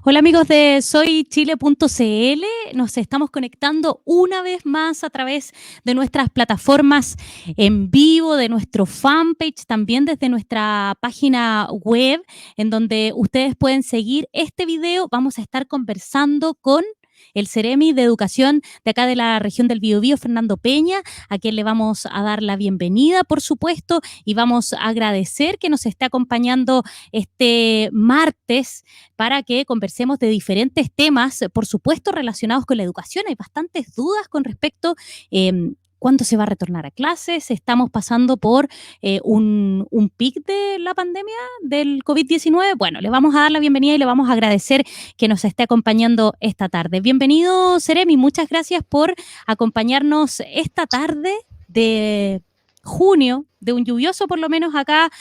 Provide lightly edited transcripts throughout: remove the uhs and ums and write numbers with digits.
Hola amigos de soychile.cl, nos estamos conectando una vez más a través de nuestras plataformas en vivo, de nuestro fanpage, también desde nuestra página web, en donde ustedes pueden seguir este video. Vamos a estar conversando con el Ceremi de Educación de acá de la región del Biobío, Fernando Peña, a quien le vamos a dar la bienvenida, por supuesto, y vamos a agradecer que nos esté acompañando este martes para que conversemos de diferentes temas, por supuesto, relacionados con la educación. Hay bastantes dudas con respecto cuándo se va a retornar a clases. Estamos pasando por un pic de la pandemia del COVID-19. Bueno, le vamos a dar la bienvenida y le vamos a agradecer que nos esté acompañando esta tarde. Bienvenido, Ceremi. Muchas gracias por acompañarnos esta tarde de junio, de un lluvioso por lo menos acá,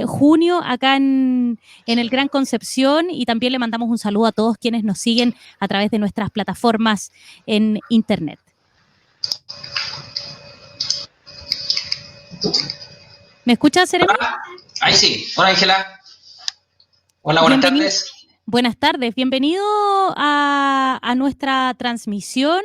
junio, acá en el Gran Concepción, y también le mandamos un saludo a todos quienes nos siguen a través de nuestras plataformas en internet. ¿Me escuchas, Ceremi? Hola, ahí sí. Hola, Ángela. Hola, buenas tardes. Buenas tardes, bienvenido a nuestra transmisión,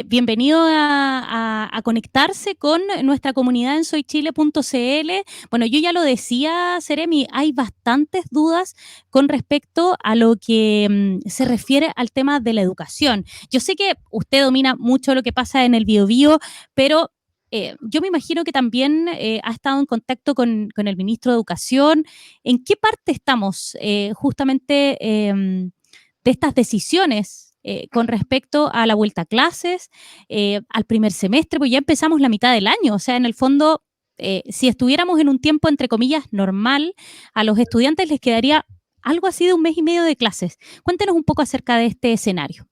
bienvenido a conectarse con nuestra comunidad en soychile.cl. Bueno, yo ya lo decía, Ceremi, hay bastantes dudas con respecto a lo que se refiere al tema de la educación. Yo sé que usted domina mucho lo que pasa en el Biobío, pero yo me imagino que también ha estado en contacto con el ministro de Educación. ¿En qué parte estamos justamente de estas decisiones con respecto a la vuelta a clases, al primer semestre? Pues ya empezamos la mitad del año, o sea, en el fondo, si estuviéramos en un tiempo, entre comillas, normal, a los estudiantes les quedaría algo así de un mes y medio de clases. Cuéntenos un poco acerca de este escenario.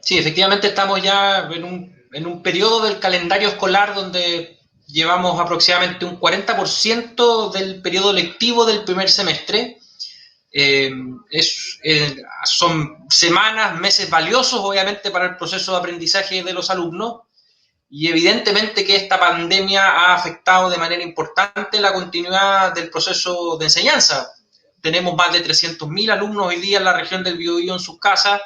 Sí, efectivamente estamos ya en un periodo del calendario escolar donde llevamos aproximadamente un 40% del periodo lectivo del primer semestre. Eh, Son semanas, meses valiosos, obviamente, para el proceso de aprendizaje de los alumnos, y evidentemente que esta pandemia ha afectado de manera importante la continuidad del proceso de enseñanza. Tenemos más de 300.000 alumnos hoy día en la región del Biobío en sus casas.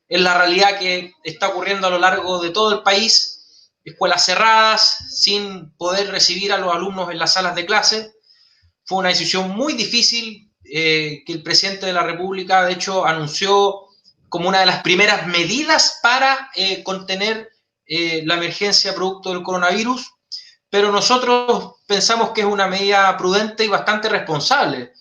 Es la realidad que está ocurriendo a lo largo de todo el país. Escuelas cerradas, sin poder recibir a los alumnos en las salas de clase. Fue una decisión muy difícil que el presidente de la República, de hecho, anunció como una de las primeras medidas para contener la emergencia producto del coronavirus, pero nosotros pensamos que es una medida prudente y bastante responsable.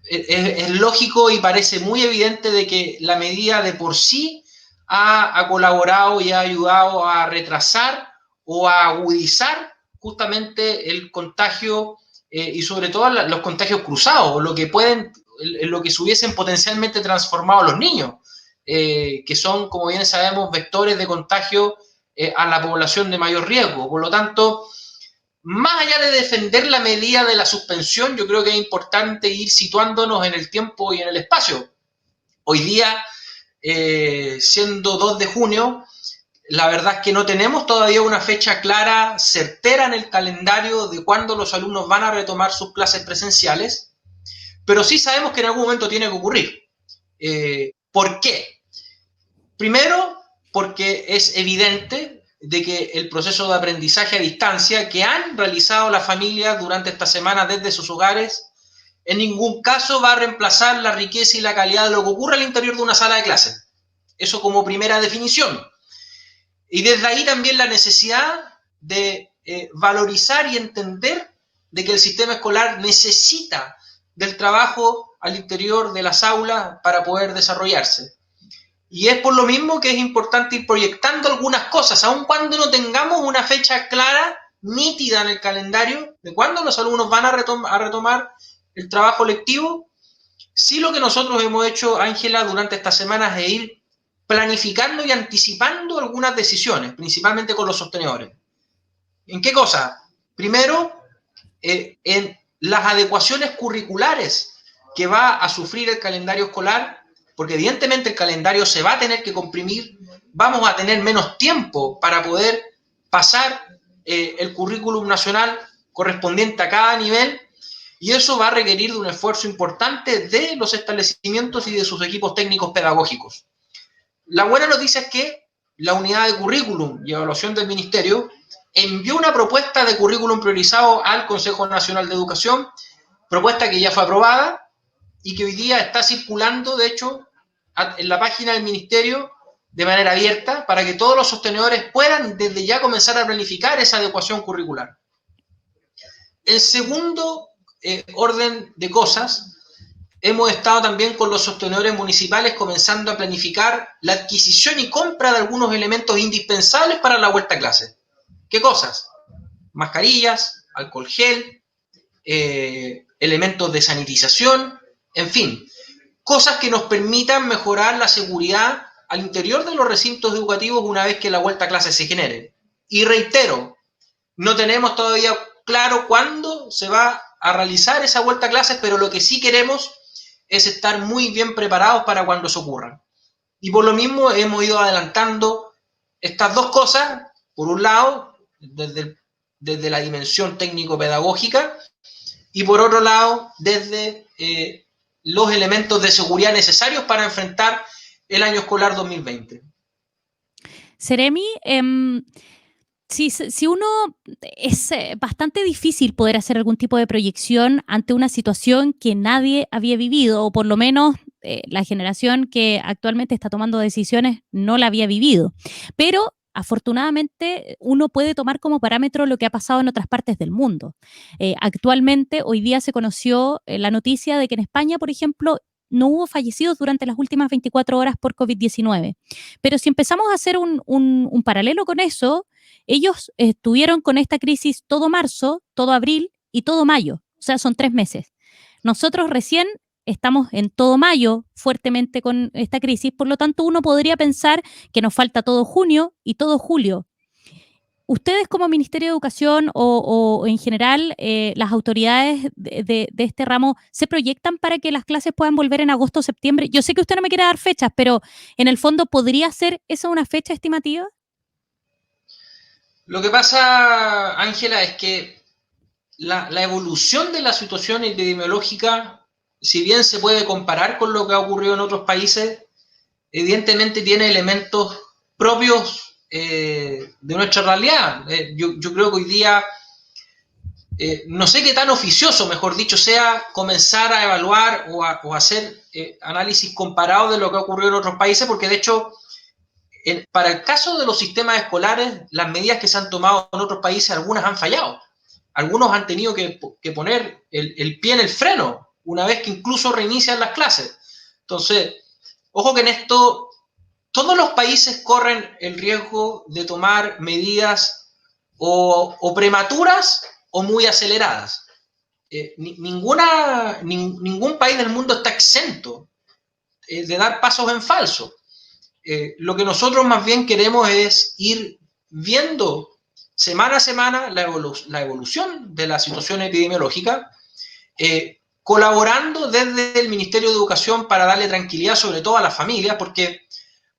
Es lógico y parece muy evidente de que la medida de por sí ha colaborado y ha ayudado a retrasar o a agudizar justamente el contagio y sobre todo los contagios cruzados, lo que se hubiesen potencialmente transformado los niños, que son, como bien sabemos, vectores de contagio a la población de mayor riesgo. Por lo tanto, más allá de defender la medida de la suspensión, yo creo que es importante ir situándonos en el tiempo y en el espacio. Hoy día, siendo 2 de junio, la verdad es que no tenemos todavía una fecha clara, certera en el calendario de cuándo los alumnos van a retomar sus clases presenciales, pero sí sabemos que en algún momento tiene que ocurrir. ¿Por qué? Primero, porque es evidente de que el proceso de aprendizaje a distancia que han realizado las familias durante esta semana desde sus hogares, en ningún caso va a reemplazar la riqueza y la calidad de lo que ocurre al interior de una sala de clase. Eso como primera definición. Y desde ahí también la necesidad de valorizar y entender de que el sistema escolar necesita del trabajo al interior de las aulas para poder desarrollarse. Y es por lo mismo que es importante ir proyectando algunas cosas, aun cuando no tengamos una fecha clara, nítida en el calendario, de cuándo los alumnos van a retomar el trabajo lectivo. Sí, lo que nosotros hemos hecho, Ángela, durante estas semanas es ir planificando y anticipando algunas decisiones, principalmente con los sostenedores. ¿En qué cosa? Primero, en las adecuaciones curriculares que va a sufrir el calendario escolar, porque evidentemente el calendario se va a tener que comprimir, vamos a tener menos tiempo para poder pasar el currículum nacional correspondiente a cada nivel, Y eso va a requerir de un esfuerzo importante de los establecimientos y de sus equipos técnicos pedagógicos. La buena noticia es que la unidad de currículum y evaluación del Ministerio envió una propuesta de currículum priorizado al Consejo Nacional de Educación, propuesta que ya fue aprobada y que hoy día está circulando, de hecho, en la página del Ministerio de manera abierta para que todos los sostenedores puedan desde ya comenzar a planificar esa adecuación curricular. En segundo orden de cosas, hemos estado también con los sostenedores municipales comenzando a planificar la adquisición y compra de algunos elementos indispensables para la vuelta a clase. ¿Qué cosas? Mascarillas, alcohol gel, elementos de sanitización, en fin, cosas que nos permitan mejorar la seguridad al interior de los recintos educativos una vez que la vuelta a clase se genere. Y reitero, no tenemos todavía claro cuándo se va a realizar esa vuelta a clases, pero lo que sí queremos es estar muy bien preparados para cuando eso ocurra. Y por lo mismo hemos ido adelantando estas dos cosas, por un lado, desde la dimensión técnico-pedagógica, y por otro lado, desde los elementos de seguridad necesarios para enfrentar el año escolar 2020. Seremi, si uno es bastante difícil poder hacer algún tipo de proyección ante una situación que nadie había vivido, o por lo menos la generación que actualmente está tomando decisiones no la había vivido. Pero afortunadamente uno puede tomar como parámetro lo que ha pasado en otras partes del mundo. Actualmente, hoy día se conoció la noticia de que en España, por ejemplo, no hubo fallecidos durante las últimas 24 horas por COVID-19. Pero si empezamos a hacer un paralelo con eso, ellos estuvieron con esta crisis todo marzo, todo abril y todo mayo. O sea, son 3 meses. Nosotros recién estamos en todo mayo fuertemente con esta crisis, por lo tanto uno podría pensar que nos falta todo junio y todo julio. ¿Ustedes como Ministerio de Educación o en general las autoridades de este ramo se proyectan para que las clases puedan volver en agosto o septiembre? Yo sé que usted no me quiere dar fechas, pero en el fondo, ¿podría ser esa una fecha estimativa? Lo que pasa, Ángela, es que la evolución de la situación epidemiológica, si bien se puede comparar con lo que ha ocurrido en otros países, evidentemente tiene elementos propios de nuestra realidad. Yo creo que hoy día, no sé qué tan oficioso, mejor dicho, sea comenzar a evaluar o hacer análisis comparados de lo que ha ocurrido en otros países, porque de hecho, para el caso de los sistemas escolares, las medidas que se han tomado en otros países, algunas han fallado. Algunos han tenido que poner el pie en el freno, una vez que incluso reinician las clases. Entonces, ojo que en esto todos los países corren el riesgo de tomar medidas o prematuras o muy aceleradas. Ningún país del mundo está exento de dar pasos en falso. Lo que nosotros más bien queremos es ir viendo semana a semana la evolución de la situación epidemiológica, colaborando desde el Ministerio de Educación para darle tranquilidad sobre todo a las familias, porque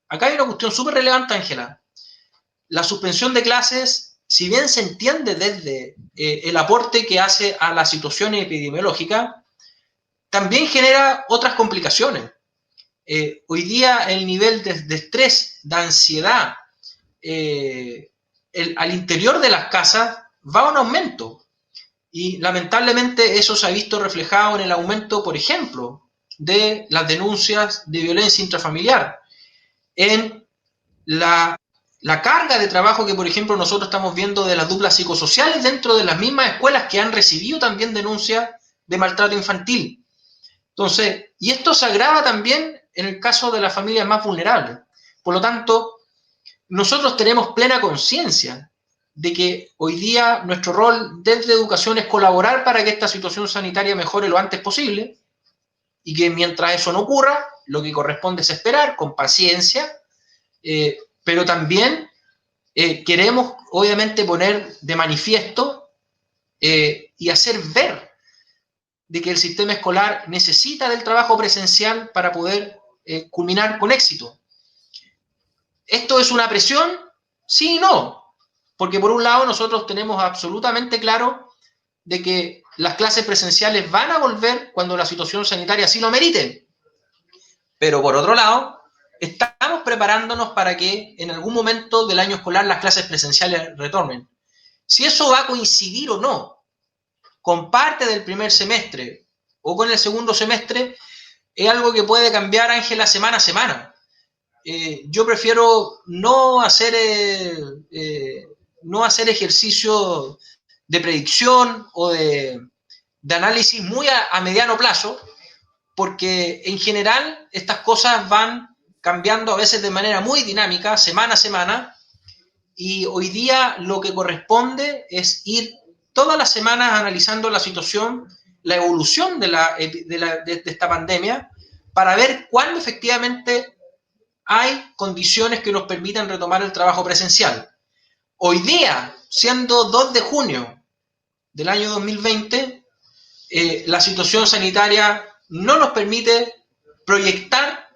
acá hay una cuestión súper relevante, Ángela. La suspensión de clases, si bien se entiende desde el aporte que hace a la situación epidemiológica, también genera otras complicaciones. Hoy día el nivel de estrés, de ansiedad al interior de las casas va a un aumento. Y lamentablemente eso se ha visto reflejado en el aumento, por ejemplo, de las denuncias de violencia intrafamiliar, en la carga de trabajo que, por ejemplo, nosotros estamos viendo de las duplas psicosociales dentro de las mismas escuelas que han recibido también denuncias de maltrato infantil. Entonces, y esto se agrava también en el caso de las familias más vulnerables. Por lo tanto, nosotros tenemos plena conciencia de que hoy día nuestro rol desde educación es colaborar para que esta situación sanitaria mejore lo antes posible y que mientras eso no ocurra, lo que corresponde es esperar con paciencia, pero también queremos obviamente poner de manifiesto y hacer ver de que el sistema escolar necesita del trabajo presencial para poder culminar con éxito. ¿Esto es una presión? Sí y no, porque por un lado nosotros tenemos absolutamente claro de que las clases presenciales van a volver cuando la situación sanitaria así lo merite. Pero por otro lado, estamos preparándonos para que en algún momento del año escolar las clases presenciales retornen. Si eso va a coincidir o no con parte del primer semestre o con el segundo semestre, es algo que puede cambiar, Ángela, semana a semana. Yo prefiero no hacer ejercicio de predicción o de análisis muy a mediano plazo, porque en general estas cosas van cambiando a veces de manera muy dinámica, semana a semana, y hoy día lo que corresponde es ir todas las semanas analizando la situación, la evolución de esta pandemia, para ver cuándo efectivamente hay condiciones que nos permitan retomar el trabajo presencial. Hoy día, siendo 2 de junio del año 2020, la situación sanitaria no nos permite proyectar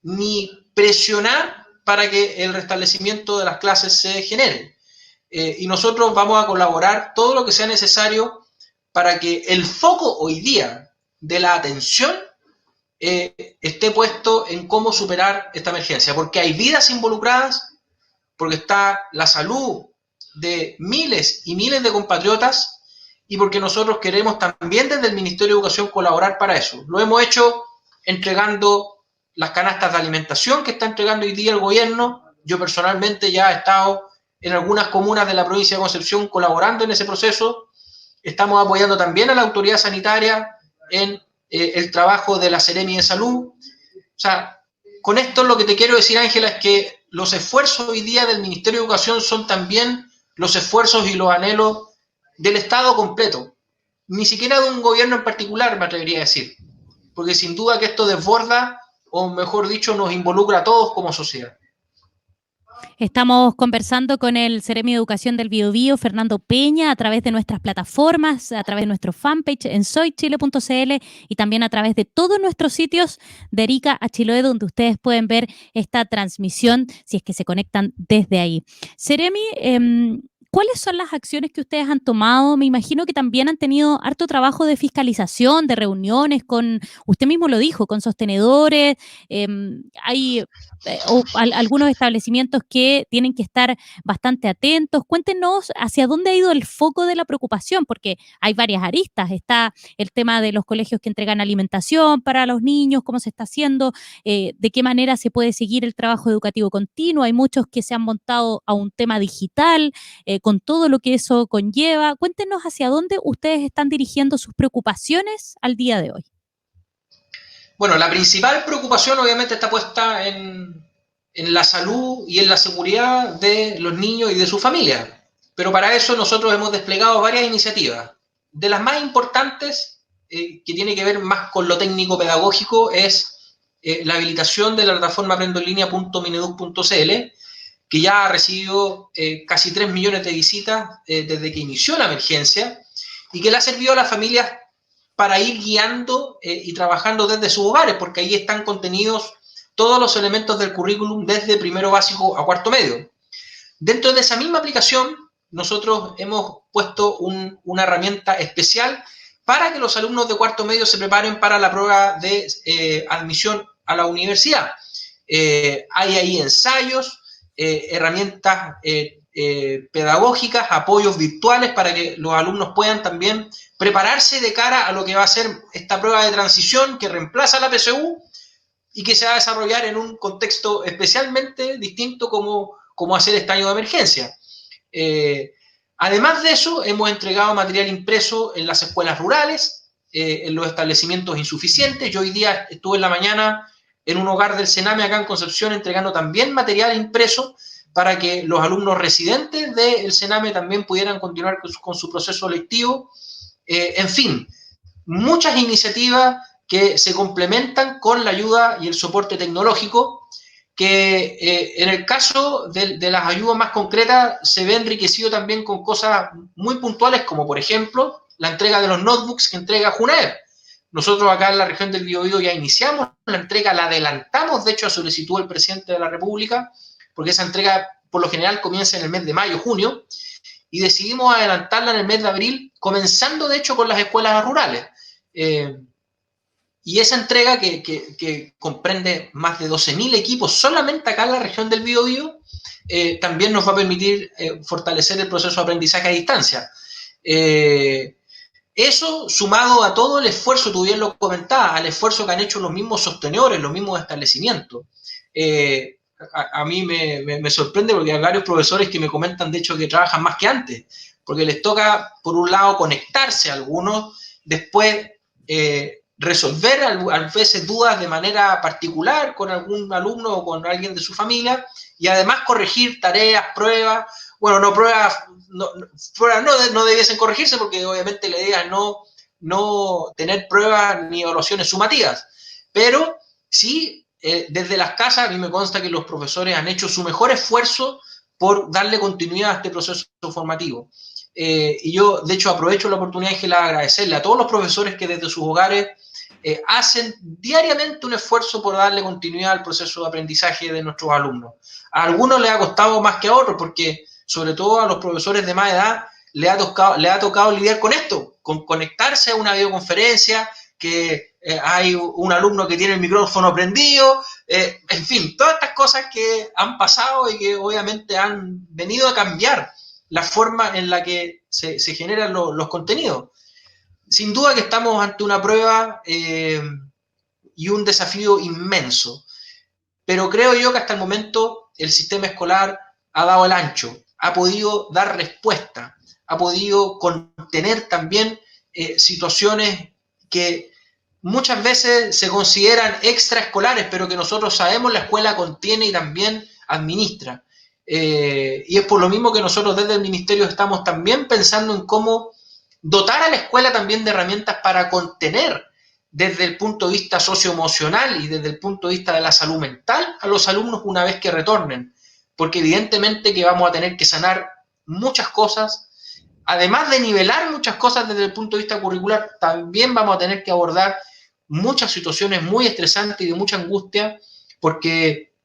ni presionar para que el restablecimiento de las clases se genere. Y nosotros vamos a colaborar todo lo que sea necesario para que el foco hoy día de la atención esté puesto en cómo superar esta emergencia, porque hay vidas involucradas, porque está la salud de miles y miles de compatriotas y porque nosotros queremos también desde el Ministerio de Educación colaborar para eso. Lo hemos hecho entregando las canastas de alimentación que está entregando hoy día el gobierno. Yo personalmente ya he estado en algunas comunas de la provincia de Concepción colaborando en ese proceso. Estamos apoyando también a la autoridad sanitaria en el trabajo de la Seremi de Salud. O sea, con esto lo que te quiero decir, Ángela, es que los esfuerzos hoy día del Ministerio de Educación son también los esfuerzos y los anhelos del Estado completo. Ni siquiera de un gobierno en particular, me atrevería a decir. Porque sin duda que esto desborda, o mejor dicho, nos involucra a todos como sociedad. Estamos conversando con el Seremi de Educación del Biobío, Fernando Peña, a través de nuestras plataformas, a través de nuestro fanpage en soychile.cl y también a través de todos nuestros sitios de Arica a Chiloé, donde ustedes pueden ver esta transmisión si es que se conectan desde ahí. Seremi, ¿cuáles son las acciones que ustedes han tomado? Me imagino que también han tenido harto trabajo de fiscalización, de reuniones con, usted mismo lo dijo, con sostenedores. Hay algunos establecimientos que tienen que estar bastante atentos. Cuéntenos hacia dónde ha ido el foco de la preocupación, porque hay varias aristas. Está el tema de los colegios que entregan alimentación para los niños, cómo se está haciendo, de qué manera se puede seguir el trabajo educativo continuo. Hay muchos que se han montado a un tema digital, con todo lo que eso conlleva. Cuéntenos hacia dónde ustedes están dirigiendo sus preocupaciones al día de hoy. Bueno, la principal preocupación obviamente está puesta en la salud y en la seguridad de los niños y de su familia. Pero para eso nosotros hemos desplegado varias iniciativas. De las más importantes, que tiene que ver más con lo técnico-pedagógico, es la habilitación de la plataforma aprendoenlinea.mineduc.cl, que ya ha recibido casi 3 millones de visitas desde que inició la emergencia y que le ha servido a las familias para ir guiando y trabajando desde sus hogares, porque ahí están contenidos todos los elementos del currículum desde primero básico a cuarto medio. Dentro de esa misma aplicación, nosotros hemos puesto una herramienta especial para que los alumnos de cuarto medio se preparen para la prueba de admisión a la universidad. Hay ahí ensayos, herramientas pedagógicas, apoyos virtuales para que los alumnos puedan también prepararse de cara a lo que va a ser esta prueba de transición que reemplaza la PSU y que se va a desarrollar en un contexto especialmente distinto como hacer este año de emergencia. Además de eso, hemos entregado material impreso en las escuelas rurales, en los establecimientos insuficientes. Yo hoy día estuve en la mañana en un hogar del Sename acá en Concepción entregando también material impreso para que los alumnos residentes del Sename también pudieran continuar con su proceso lectivo. En fin, muchas iniciativas que se complementan con la ayuda y el soporte tecnológico, que en el caso de las ayudas más concretas se ve enriquecido también con cosas muy puntuales, como por ejemplo la entrega de los notebooks que entrega JUNAEP. Nosotros acá en la región del Biobío ya iniciamos la entrega, la adelantamos de hecho a solicitud del presidente de la República, porque esa entrega por lo general comienza en el mes de mayo, junio, y decidimos adelantarla en el mes de abril, comenzando de hecho con las escuelas rurales. Y esa entrega que comprende más de 12.000 equipos solamente acá en la región del Biobío, también nos va a permitir fortalecer el proceso de aprendizaje a distancia. Eso sumado a todo el esfuerzo, tú bien lo comentabas, al esfuerzo que han hecho los mismos sostenedores, los mismos establecimientos. A mí me sorprende porque hay varios profesores que me comentan, de hecho, que trabajan más que antes, porque les toca, por un lado, conectarse a algunos, después resolver a veces dudas de manera particular con algún alumno o con alguien de su familia, y además corregir tareas, pruebas, bueno, no pruebas, no debiesen corregirse porque obviamente la idea es no tener pruebas ni evaluaciones sumativas, pero sí, desde las casas a mí me consta que los profesores han hecho su mejor esfuerzo por darle continuidad a este proceso formativo. Y yo, de hecho, aprovecho la oportunidad, Ángela, de agradecerle a todos los profesores que desde sus hogares hacen diariamente un esfuerzo por darle continuidad al proceso de aprendizaje de nuestros alumnos. A algunos les ha costado más que a otros, porque sobre todo a los profesores de más edad le ha tocado lidiar con esto, con conectarse a una videoconferencia, que hay un alumno que tiene el micrófono prendido, en fin, todas estas cosas que han pasado y que obviamente han venido a cambiar la forma en la que se generan los contenidos. Sin duda que estamos ante una prueba y un desafío inmenso, pero creo yo que hasta el momento el sistema escolar ha dado el ancho, ha podido dar respuesta, ha podido contener también situaciones que muchas veces se consideran extraescolares, pero que nosotros sabemos la escuela contiene y también administra. Y es por lo mismo que nosotros desde el Ministerio estamos también pensando en cómo dotar a la escuela también de herramientas para contener desde el punto de vista socioemocional y desde el punto de vista de la salud mental a los alumnos una vez que retornen, porque evidentemente que vamos a tener que sanar muchas cosas, además de nivelar muchas cosas desde el punto de vista curricular, también vamos a tener que abordar muchas situaciones muy estresantes y de mucha angustia, porque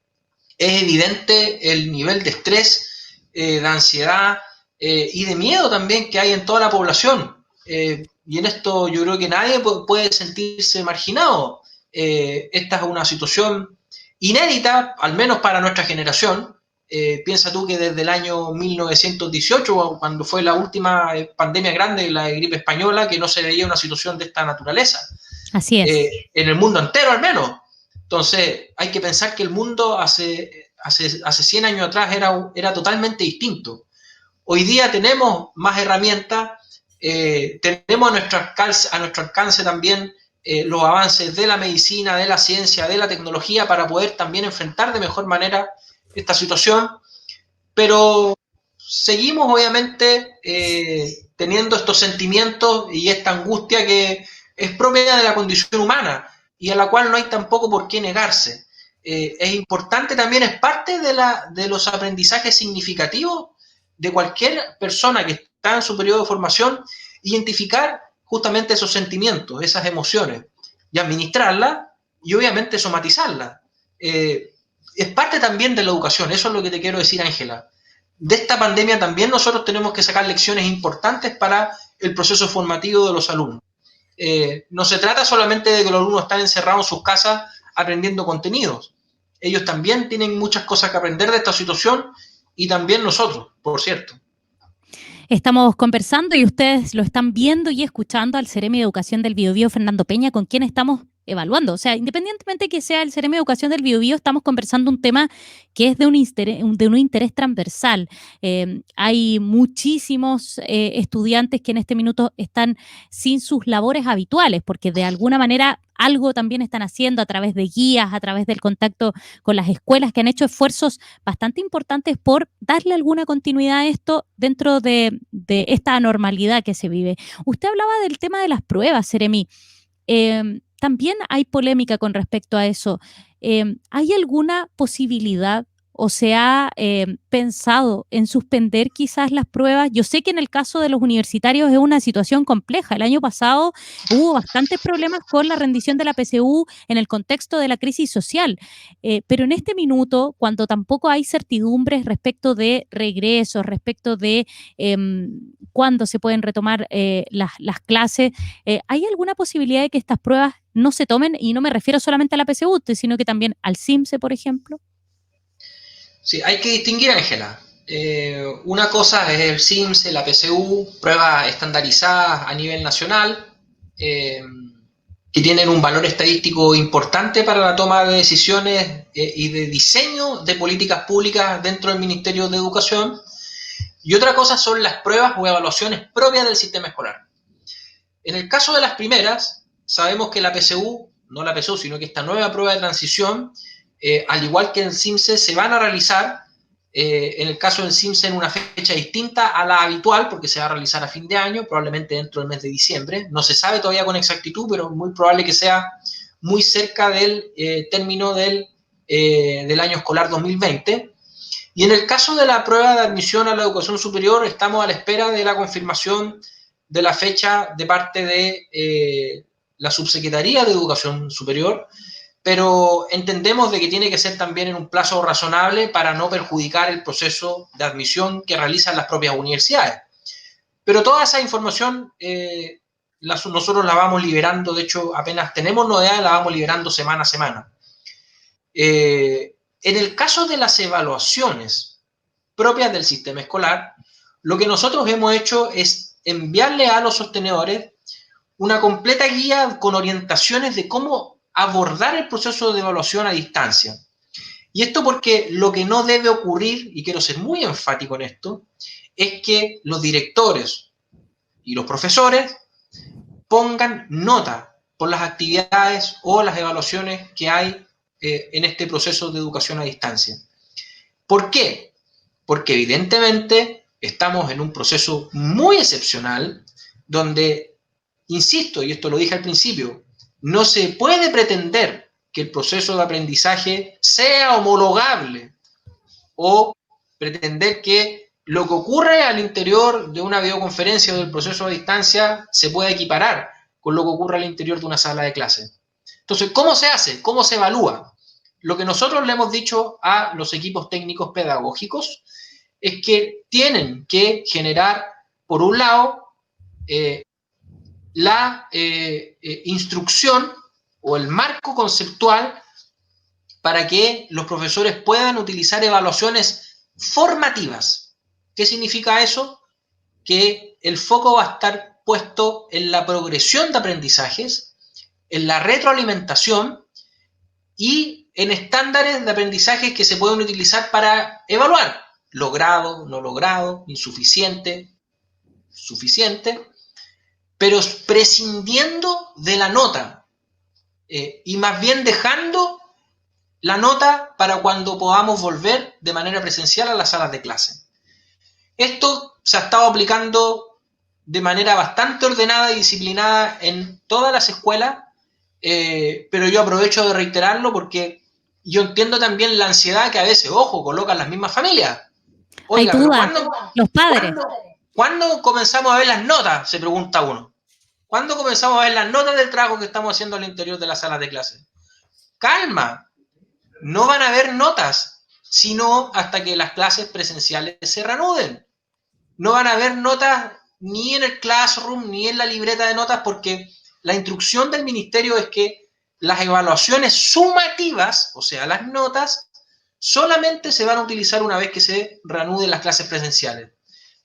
es evidente el nivel de estrés, de ansiedad y de miedo también que hay en toda la población. Y en esto yo creo que nadie puede sentirse marginado. Esta es una situación inédita, al menos para nuestra generación. Piensa tú que desde el año 1918, cuando fue la última pandemia grande, la gripe española, que no se veía una situación de esta naturaleza. Así es. En el mundo entero al menos. Entonces, hay que pensar que el mundo hace 100 años atrás era totalmente distinto. Hoy día tenemos más herramientas, tenemos a nuestro alcance también los avances de la medicina, de la ciencia, de la tecnología para poder también enfrentar de mejor manera esta situación, pero seguimos obviamente teniendo estos sentimientos y esta angustia que es propia de la condición humana y a la cual no hay tampoco por qué negarse. Es importante también, es parte de los aprendizajes significativos de cualquier persona que está en su periodo de formación, identificar justamente esos sentimientos, esas emociones, y administrarlas y obviamente somatizarlas. Es parte también de la educación, eso es lo que te quiero decir, Ángela. De esta pandemia también nosotros tenemos que sacar lecciones importantes para el proceso formativo de los alumnos. No se trata solamente de que los alumnos están encerrados en sus casas aprendiendo contenidos. Ellos también tienen muchas cosas que aprender de esta situación y también nosotros, por cierto. Estamos conversando y ustedes lo están viendo y escuchando al Ceremi de Educación del Biobío, Fernando Peña, con quien estamos evaluando. O sea, independientemente que sea el Ceremi de Educación del Biobío, estamos conversando un tema que es de un interés transversal. Hay muchísimos estudiantes que en este minuto están sin sus labores habituales, porque de alguna manera algo también están haciendo a través de guías, a través del contacto con las escuelas, que han hecho esfuerzos bastante importantes por darle alguna continuidad a esto dentro de esta anormalidad que se vive. Usted hablaba del tema de las pruebas, Ceremi. También hay polémica con respecto a eso. ¿Hay alguna posibilidad o se ha pensado en suspender quizás las pruebas? Yo sé que en el caso de los universitarios es una situación compleja. El año pasado hubo bastantes problemas con la rendición de la PSU en el contexto de la crisis social, pero en este minuto, cuando tampoco hay certidumbres respecto de regresos, respecto de cuándo se pueden retomar las clases, ¿hay alguna posibilidad de que estas pruebas no se tomen? Y no me refiero solamente a la PSU, sino que también al CIMSE, por ejemplo. Sí, hay que distinguir, Ángela. Una cosa es el CIMSE, la PSU, pruebas estandarizadas a nivel nacional, eh, que tienen un valor estadístico importante para la toma de decisiones y de diseño de políticas públicas dentro del Ministerio de Educación. Y otra cosa son las pruebas o evaluaciones propias del sistema escolar. En el caso de las primeras, sabemos que la PSU, no la PSU, sino que esta nueva prueba de transición, al igual que en el CIMSE, se van a realizar, en el caso del CIMSE, en una fecha distinta a la habitual, porque se va a realizar a fin de año, probablemente dentro del mes de diciembre. No se sabe todavía con exactitud, pero es muy probable que sea muy cerca del término del año escolar 2020. Y en el caso de la prueba de admisión a la educación superior, estamos a la espera de la confirmación de la fecha de parte de la Subsecretaría de Educación Superior, pero entendemos de que tiene que ser también en un plazo razonable para no perjudicar el proceso de admisión que realizan las propias universidades. Pero toda esa información nosotros la vamos liberando, de hecho apenas tenemos novedades, la vamos liberando semana a semana. En el caso de las evaluaciones propias del sistema escolar, lo que nosotros hemos hecho es enviarle a los sostenedores una completa guía con orientaciones de cómo abordar el proceso de evaluación a distancia. Y esto porque lo que no debe ocurrir, y quiero ser muy enfático en esto, es que los directores y los profesores pongan nota por las actividades o las evaluaciones que hay en este proceso de educación a distancia. ¿Por qué? Porque evidentemente estamos en un proceso muy excepcional donde, insisto, y esto lo dije al principio, no se puede pretender que el proceso de aprendizaje sea homologable o pretender que lo que ocurre al interior de una videoconferencia o del proceso a distancia se pueda equiparar con lo que ocurre al interior de una sala de clase. Entonces, ¿cómo se hace? ¿Cómo se evalúa? Lo que nosotros le hemos dicho a los equipos técnicos pedagógicos es que tienen que generar, por un lado, la instrucción o el marco conceptual para que los profesores puedan utilizar evaluaciones formativas. ¿Qué significa eso? Que el foco va a estar puesto en la progresión de aprendizajes, en la retroalimentación y en estándares de aprendizaje que se pueden utilizar para evaluar logrado, no logrado, insuficiente, suficiente, pero prescindiendo de la nota y más bien dejando la nota para cuando podamos volver de manera presencial a las salas de clase. Esto se ha estado aplicando de manera bastante ordenada y disciplinada en todas las escuelas, pero yo aprovecho de reiterarlo porque yo entiendo también la ansiedad que a veces, ojo, colocan las mismas familias. Oiga, Hay pero dudas, los padres. ¿cuándo comenzamos a ver las notas? Se pregunta uno. ¿Cuándo comenzamos a ver las notas del trabajo que estamos haciendo al interior de las salas de clase? Calma, no van a haber notas, sino hasta que las clases presenciales se reanuden. No van a haber notas ni en el classroom ni en la libreta de notas porque la instrucción del ministerio es que las evaluaciones sumativas, o sea, las notas, solamente se van a utilizar una vez que se reanuden las clases presenciales.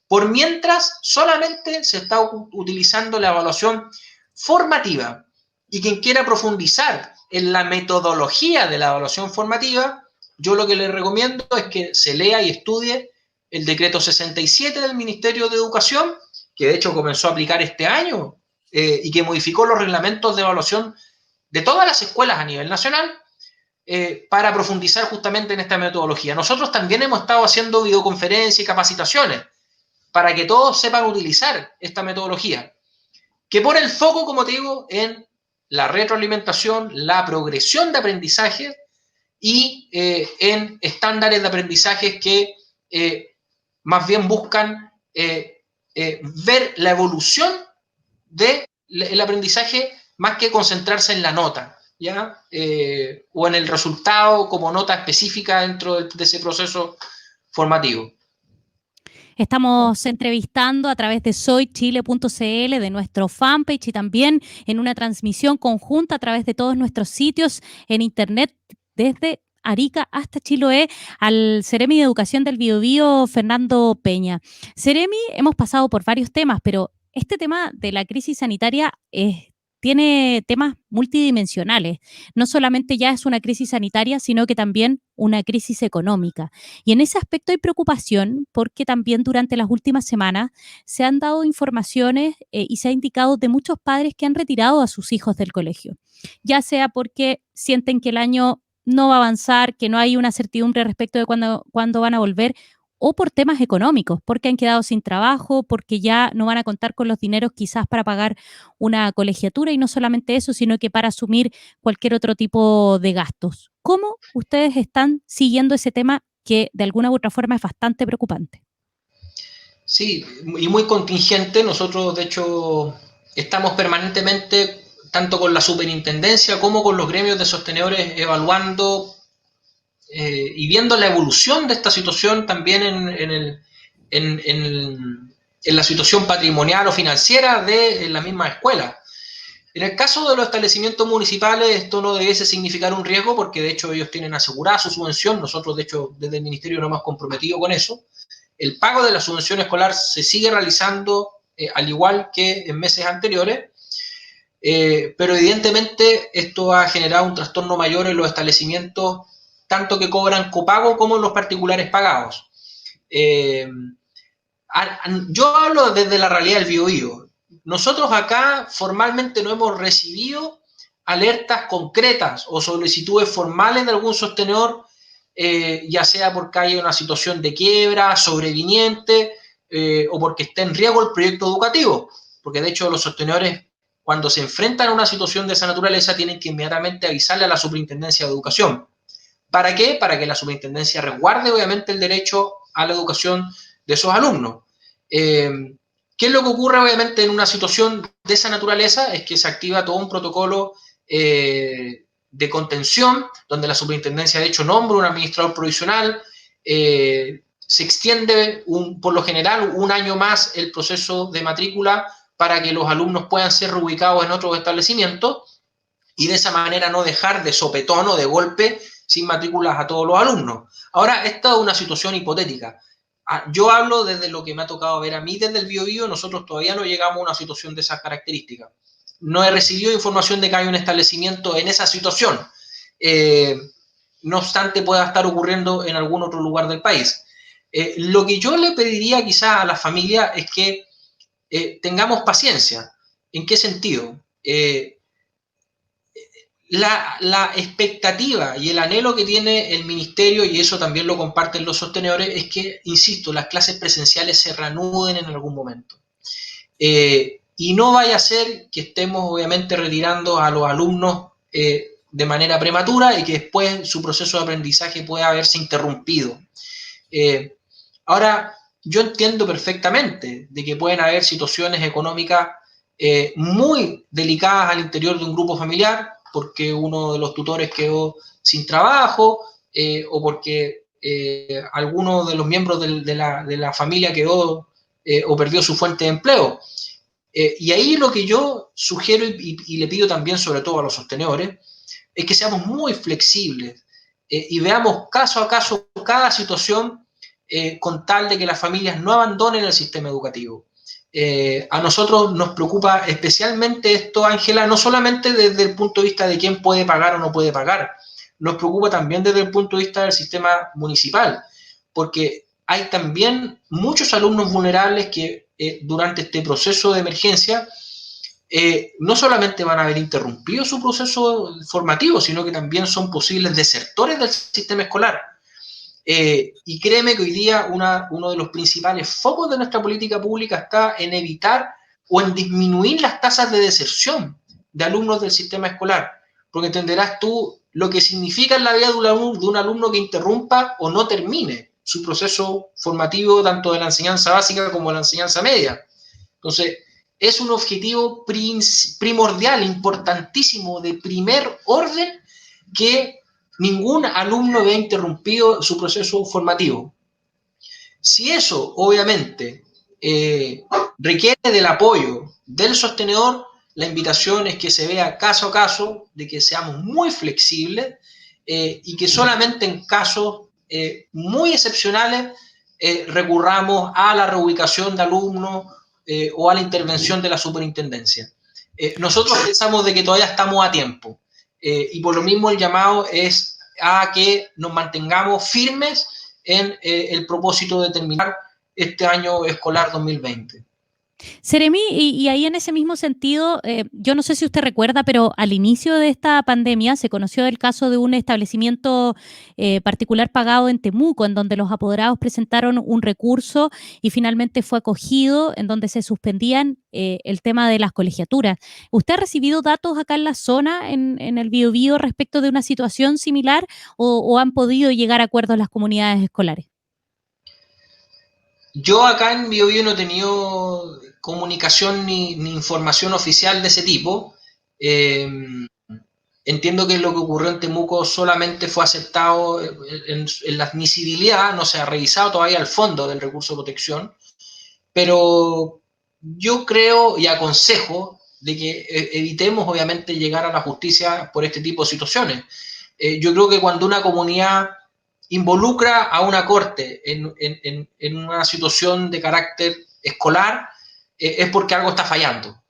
Por mientras, solamente se está utilizando la evaluación formativa y quien quiera profundizar en la metodología de la evaluación formativa, yo lo que le recomiendo es que se lea y estudie el decreto 67 del Ministerio de Educación, que de hecho comenzó a aplicar este año y que modificó los reglamentos de evaluación de todas las escuelas a nivel nacional para profundizar justamente en esta metodología. Nosotros también hemos estado haciendo videoconferencias y capacitaciones para que todos sepan utilizar esta metodología, que pone el foco, como te digo, en la retroalimentación, la progresión de aprendizaje y en estándares de aprendizaje que más bien buscan ver la evolución del aprendizaje más que concentrarse en la nota, ¿ya? O en el resultado como nota específica dentro de ese proceso formativo. Estamos entrevistando a través de soychile.cl, de nuestro fanpage y también en una transmisión conjunta a través de todos nuestros sitios en internet desde Arica hasta Chiloé, al Ceremi de Educación del Biobío, Fernando Peña. Ceremi, hemos pasado por varios temas, pero este tema de la crisis sanitaria tiene temas multidimensionales. No solamente ya es una crisis sanitaria, sino que también una crisis económica. Y en ese aspecto hay preocupación porque también durante las últimas semanas se han dado informaciones y se ha indicado de muchos padres que han retirado a sus hijos del colegio, ya sea porque sienten que el año no va a avanzar, que no hay una certidumbre respecto de cuándo van a volver, o por temas económicos, porque han quedado sin trabajo, porque ya no van a contar con los dineros quizás para pagar una colegiatura y no solamente eso, sino que para asumir cualquier otro tipo de gastos. ¿Cómo ustedes están siguiendo ese tema que de alguna u otra forma es bastante preocupante? Sí, y muy contingente. Nosotros, de hecho, estamos permanentemente, tanto con la superintendencia como con los gremios de sostenedores, evaluando y viendo la evolución de esta situación también en la situación patrimonial o financiera de la misma escuela. En el caso de los establecimientos municipales, esto no debiese significar un riesgo porque de hecho ellos tienen asegurada su subvención. Nosotros, de hecho, desde el Ministerio nos hemos comprometido con eso. El pago de la subvención escolar se sigue realizando al igual que en meses anteriores, pero evidentemente esto ha generado un trastorno mayor en los establecimientos, tanto que cobran copago como en los particulares pagados. Eh, yo hablo desde la realidad del Biobío. Nosotros acá formalmente no hemos recibido alertas concretas o solicitudes formales de algún sostenedor, ya sea porque haya una situación de quiebra sobreviniente o porque esté en riesgo el proyecto educativo. Porque de hecho los sostenedores, cuando se enfrentan a una situación de esa naturaleza, tienen que inmediatamente avisarle a la Superintendencia de Educación. ¿Para qué? Para que la Superintendencia resguarde obviamente el derecho a la educación de esos alumnos. ¿Qué es lo que ocurre obviamente en una situación de esa naturaleza? Es que se activa todo un protocolo de contención, donde la superintendencia de hecho nombra un administrador provisional, se extiende por lo general un año más el proceso de matrícula para que los alumnos puedan ser reubicados en otros establecimientos y de esa manera no dejar de sopetón o de golpe sin matrículas a todos los alumnos. Ahora, esta es una situación hipotética. Yo hablo desde lo que me ha tocado ver a mí desde el Biobío. Nosotros todavía no llegamos a una situación de esas características. No he recibido información de que haya un establecimiento en esa situación. No obstante, pueda estar ocurriendo en algún otro lugar del país. Lo que yo le pediría quizás a la familia es que tengamos paciencia. ¿En qué sentido? La expectativa y el anhelo que tiene el ministerio, y eso también lo comparten los sostenedores, es que, insisto, las clases presenciales se reanuden en algún momento. Y no vaya a ser que estemos obviamente retirando a los alumnos de manera prematura y que después su proceso de aprendizaje pueda haberse interrumpido. Ahora, yo entiendo perfectamente de que pueden haber situaciones económicas muy delicadas al interior de un grupo familiar, porque uno de los tutores quedó sin trabajo o porque alguno de los miembros de la familia quedó o perdió su fuente de empleo. Y ahí lo que yo sugiero y le pido también sobre todo a los sostenedores es que seamos muy flexibles y veamos caso a caso cada situación con tal de que las familias no abandonen el sistema educativo. A nosotros nos preocupa especialmente esto, Ángela, no solamente desde el punto de vista de quién puede pagar o no puede pagar, nos preocupa también desde el punto de vista del sistema municipal, porque hay también muchos alumnos vulnerables que durante este proceso de emergencia no solamente van a haber interrumpido su proceso formativo, sino que también son posibles desertores del sistema escolar. Y créeme que hoy día uno de los principales focos de nuestra política pública está en evitar o en disminuir las tasas de deserción de alumnos del sistema escolar. Porque entenderás tú, lo que significa en la vida de un alumno que interrumpa o no termine su proceso formativo, tanto de la enseñanza básica como de la enseñanza media. Entonces, es un objetivo primordial, importantísimo, de primer orden, que ningún alumno vea interrumpido su proceso formativo. Si eso, obviamente, requiere del apoyo del sostenedor, la invitación es que se vea caso a caso, de que seamos muy flexibles y que solamente en casos muy excepcionales recurramos a la reubicación de alumnos o a la intervención de la superintendencia. Nosotros pensamos de que todavía estamos a tiempo y por lo mismo el llamado es a que nos mantengamos firmes en el propósito de terminar este año escolar 2020. Seremi, y ahí en ese mismo sentido, yo no sé si usted recuerda, pero al inicio de esta pandemia se conoció el caso de un establecimiento particular pagado en Temuco, en donde los apoderados presentaron un recurso y finalmente fue acogido, en donde se suspendían el tema de las colegiaturas. ¿Usted ha recibido datos acá en la zona, en el Biobío, respecto de una situación similar o han podido llegar a acuerdos las comunidades escolares? Yo acá en BioBio no he tenido comunicación ni información oficial de ese tipo. Eh, Entiendo que lo que ocurrió en Temuco solamente fue aceptado en la admisibilidad, no se ha revisado todavía el fondo del recurso de protección, pero yo creo y aconsejo de que evitemos obviamente llegar a la justicia por este tipo de situaciones. Yo creo que cuando una comunidad involucra a una corte en una situación de carácter escolar, es porque algo está fallando.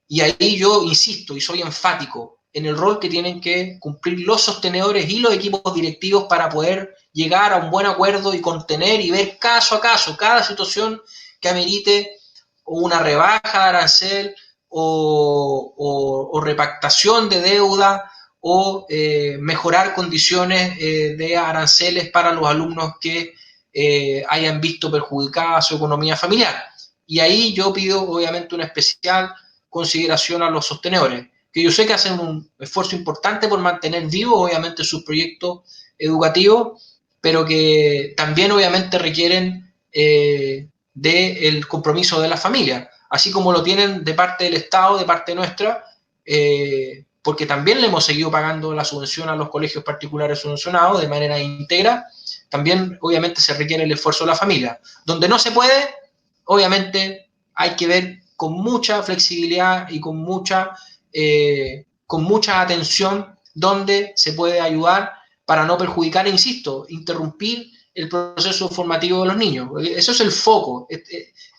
Y ahí yo insisto y soy enfático en el rol que tienen que cumplir los sostenedores y los equipos directivos para poder llegar a un buen acuerdo y contener y ver caso a caso cada situación que amerite una rebaja de arancel o repactación de deuda o mejorar condiciones de aranceles para los alumnos que hayan visto perjudicada su economía familiar. Y ahí yo pido obviamente una especial consideración a los sostenedores, que yo sé que hacen un esfuerzo importante por mantener vivos obviamente sus proyectos educativos, pero que también obviamente requieren del compromiso de la familia, así como lo tienen de parte del Estado, de parte nuestra, porque también le hemos seguido pagando la subvención a los colegios particulares subvencionados de manera íntegra. También obviamente se requiere el esfuerzo de la familia. Donde no se puede, obviamente hay que ver con mucha flexibilidad y con mucha atención dónde se puede ayudar para no perjudicar, insisto, interrumpir el proceso formativo de los niños. Eso es el foco,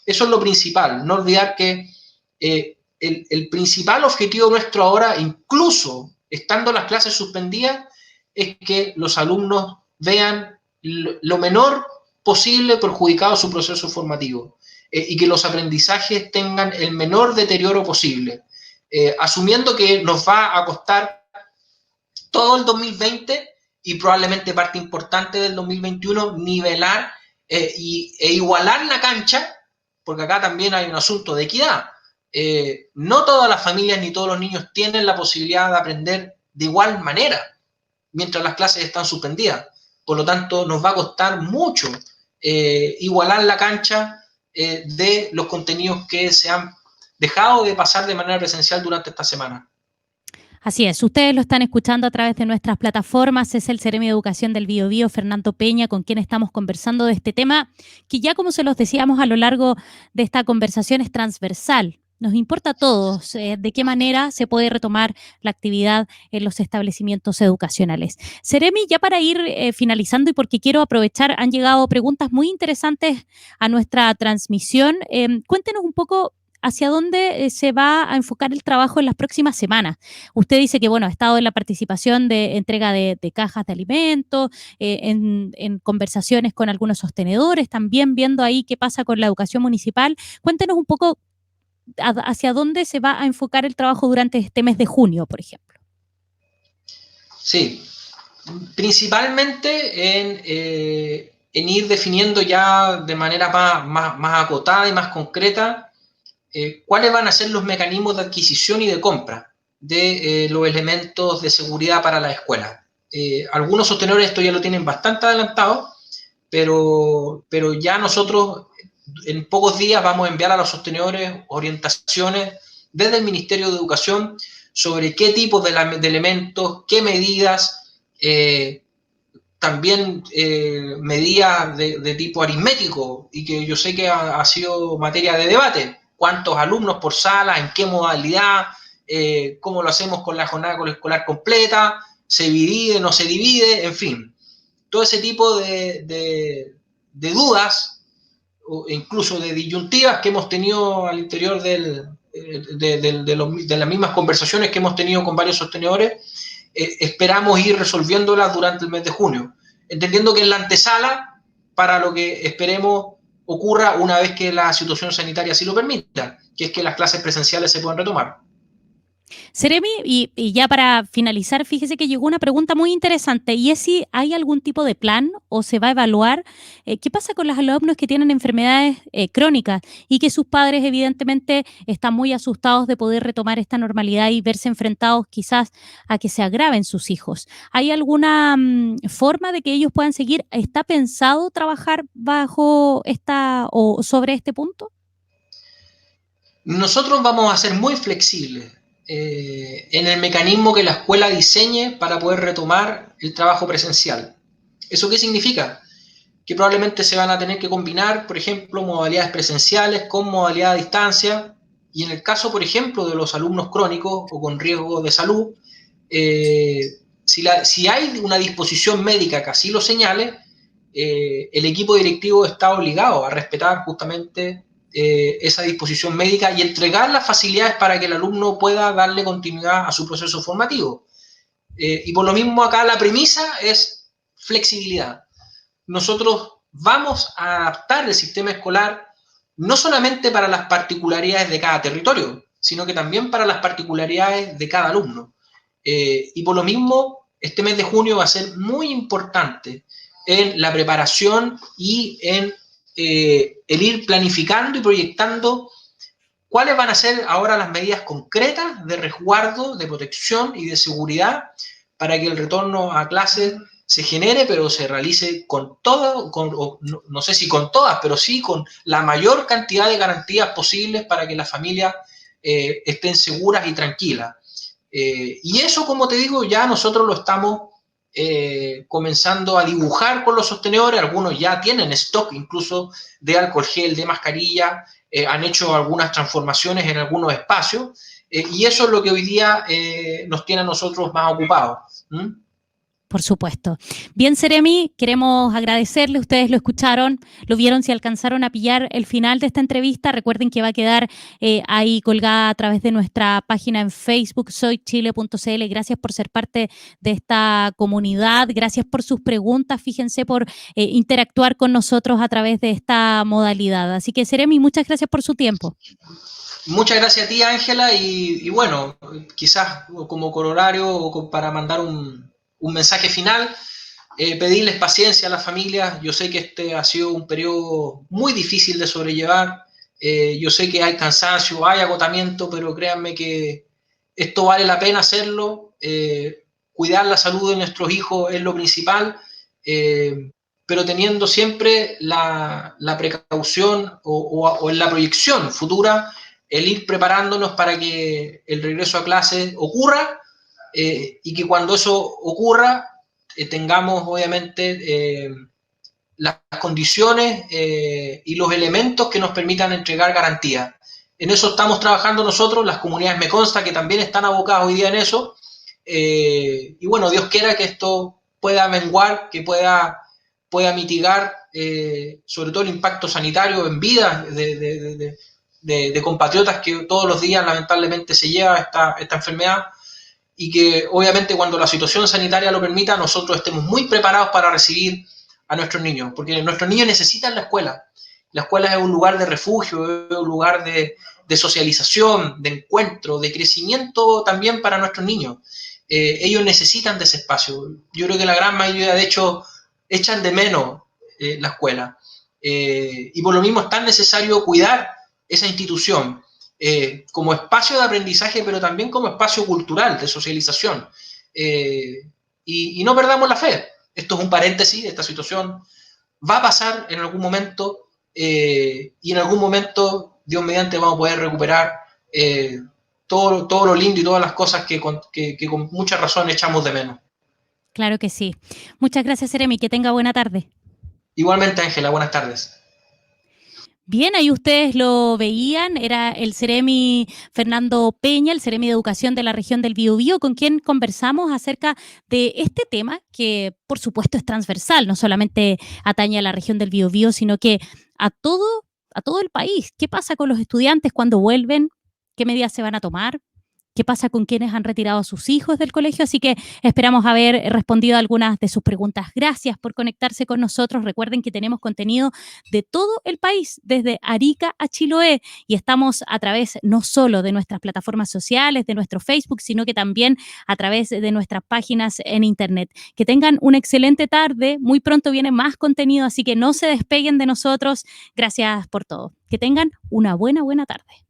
eso es lo principal. No olvidar que el principal objetivo nuestro ahora, incluso estando las clases suspendidas, es que los alumnos vean lo menor posible perjudicado su proceso formativo y que los aprendizajes tengan el menor deterioro posible, asumiendo que nos va a costar todo el 2020 y probablemente parte importante del 2021 nivelar e igualar la cancha, porque acá también hay un asunto de equidad. No todas las familias ni todos los niños tienen la posibilidad de aprender de igual manera mientras las clases están suspendidas. Por lo tanto, nos va a costar mucho igualar la cancha de los contenidos que se han dejado de pasar de manera presencial durante esta semana. Así es, ustedes lo están escuchando a través de nuestras plataformas, es el Seremi de Educación del Biobío, Fernando Peña, con quien estamos conversando de este tema, que ya como se los decíamos a lo largo de esta conversación es transversal. Nos importa a todos de qué manera se puede retomar la actividad en los establecimientos educacionales. Seremi, ya para ir finalizando y porque quiero aprovechar, han llegado preguntas muy interesantes a nuestra transmisión. Cuéntenos un poco hacia dónde se va a enfocar el trabajo en las próximas semanas. Usted dice que, bueno, ha estado en la participación de entrega de cajas de alimentos, en conversaciones con algunos sostenedores, también viendo ahí qué pasa con la educación municipal. Cuéntenos un poco hacia dónde se va a enfocar el trabajo durante este mes de junio, por ejemplo. Sí, principalmente en ir definiendo ya de manera más acotada y más concreta cuáles van a ser los mecanismos de adquisición y de compra. de los elementos de seguridad para la escuela. Algunos sostenedores esto ya lo tienen bastante adelantado, pero ya nosotros en pocos días vamos a enviar a los sostenedores orientaciones desde el Ministerio de Educación sobre qué tipos de elementos, qué medidas, también medidas de tipo aritmético, y que yo sé que ha sido materia de debate. ¿Cuántos alumnos por sala? ¿En qué modalidad? ¿Cómo lo hacemos con la jornada escolar completa? ¿Se divide? ¿No se divide? En fin, todo ese tipo de dudas, o incluso de disyuntivas que hemos tenido al interior de las mismas conversaciones que hemos tenido con varios sostenedores, esperamos ir resolviéndolas durante el mes de junio, entendiendo que es la antesala para lo que esperemos ocurra una vez que la situación sanitaria así lo permita, que es que las clases presenciales se puedan retomar. Seremi, y ya para finalizar, fíjese que llegó una pregunta muy interesante y es si hay algún tipo de plan o se va a evaluar qué pasa con los alumnos que tienen enfermedades crónicas y que sus padres evidentemente están muy asustados de poder retomar esta normalidad y verse enfrentados quizás a que se agraven sus hijos. ¿Hay alguna forma de que ellos puedan seguir? ¿Está pensado trabajar bajo esta o sobre este punto? Nosotros vamos a ser muy flexibles en el mecanismo que la escuela diseñe para poder retomar el trabajo presencial. ¿Eso qué significa? Que probablemente se van a tener que combinar, por ejemplo, modalidades presenciales con modalidad a distancia, y en el caso, por ejemplo, de los alumnos crónicos o con riesgo de salud, si hay una disposición médica que así lo señale, el equipo directivo está obligado a respetar justamente esa disposición médica y entregar las facilidades para que el alumno pueda darle continuidad a su proceso formativo. Y por lo mismo acá la premisa es flexibilidad. Nosotros vamos a adaptar el sistema escolar no solamente para las particularidades de cada territorio, sino que también para las particularidades de cada alumno. Y por lo mismo, este mes de junio va a ser muy importante en la preparación y en el ir planificando y proyectando cuáles van a ser ahora las medidas concretas de resguardo, de protección y de seguridad para que el retorno a clases se genere, pero se realice con todo, no sé si con todas, pero sí con la mayor cantidad de garantías posibles para que las familias estén seguras y tranquilas. Y eso, como te digo, ya nosotros lo estamos comenzando a dibujar con los sostenedores. Algunos ya tienen stock incluso de alcohol gel, de mascarilla, han hecho algunas transformaciones en algunos espacios, y eso es lo que hoy día nos tiene a nosotros más ocupados. ¿Mm? Por supuesto. Bien, Seremi, queremos agradecerle. Ustedes lo escucharon, lo vieron, si alcanzaron a pillar el final de esta entrevista. Recuerden que va a quedar ahí colgada a través de nuestra página en Facebook, soychile.cl. Gracias por ser parte de esta comunidad. Gracias por sus preguntas. Fíjense por interactuar con nosotros a través de esta modalidad. Así que, Seremi, muchas gracias por su tiempo. Muchas gracias a ti, Ángela, y bueno, quizás como corolario o para mandar un mensaje final, pedirles paciencia a las familias. Yo sé que este ha sido un periodo muy difícil de sobrellevar, yo sé que hay cansancio, hay agotamiento, pero créanme que esto vale la pena hacerlo. Cuidar la salud de nuestros hijos es lo principal, pero teniendo siempre la precaución o en la proyección futura el ir preparándonos para que el regreso a clases ocurra, y que cuando eso ocurra tengamos obviamente las condiciones y los elementos que nos permitan entregar garantías. En eso estamos trabajando nosotros, las comunidades me consta que también están abocadas hoy día en eso, y bueno, Dios quiera que esto pueda menguar, que pueda mitigar sobre todo el impacto sanitario en vidas de compatriotas que todos los días lamentablemente se lleva esta enfermedad, y que obviamente cuando la situación sanitaria lo permita nosotros estemos muy preparados para recibir a nuestros niños, porque nuestros niños necesitan la escuela. La escuela es un lugar de refugio, es un lugar de socialización, de encuentro, de crecimiento también para nuestros niños. Ellos necesitan de ese espacio. Yo creo que la gran mayoría, de hecho, echan de menos la escuela. Y por lo mismo es tan necesario cuidar esa institución. como espacio de aprendizaje, pero también como espacio cultural, de socialización. Y no perdamos la fe. Esto es un paréntesis, esta situación va a pasar en algún momento y en algún momento, Dios mediante, vamos a poder recuperar todo lo lindo y todas las cosas que con mucha razón echamos de menos. Claro que sí. Muchas gracias, Seremi. Que tenga buena tarde. Igualmente, Ángela, buenas tardes. Bien, ahí ustedes lo veían, era el Seremi Fernando Peña, el Seremi de Educación de la región del Biobío, con quien conversamos acerca de este tema que, por supuesto, es transversal, no solamente atañe a la región del Biobío, sino que a todo el país. ¿Qué pasa con los estudiantes cuando vuelven? ¿Qué medidas se van a tomar? ¿Qué pasa con quienes han retirado a sus hijos del colegio? Así que esperamos haber respondido a algunas de sus preguntas. Gracias por conectarse con nosotros. Recuerden que tenemos contenido de todo el país, desde Arica a Chiloé, y estamos a través no solo de nuestras plataformas sociales, de nuestro Facebook, sino que también a través de nuestras páginas en Internet. Que tengan una excelente tarde. Muy pronto viene más contenido, así que no se despeguen de nosotros. Gracias por todo. Que tengan una buena tarde.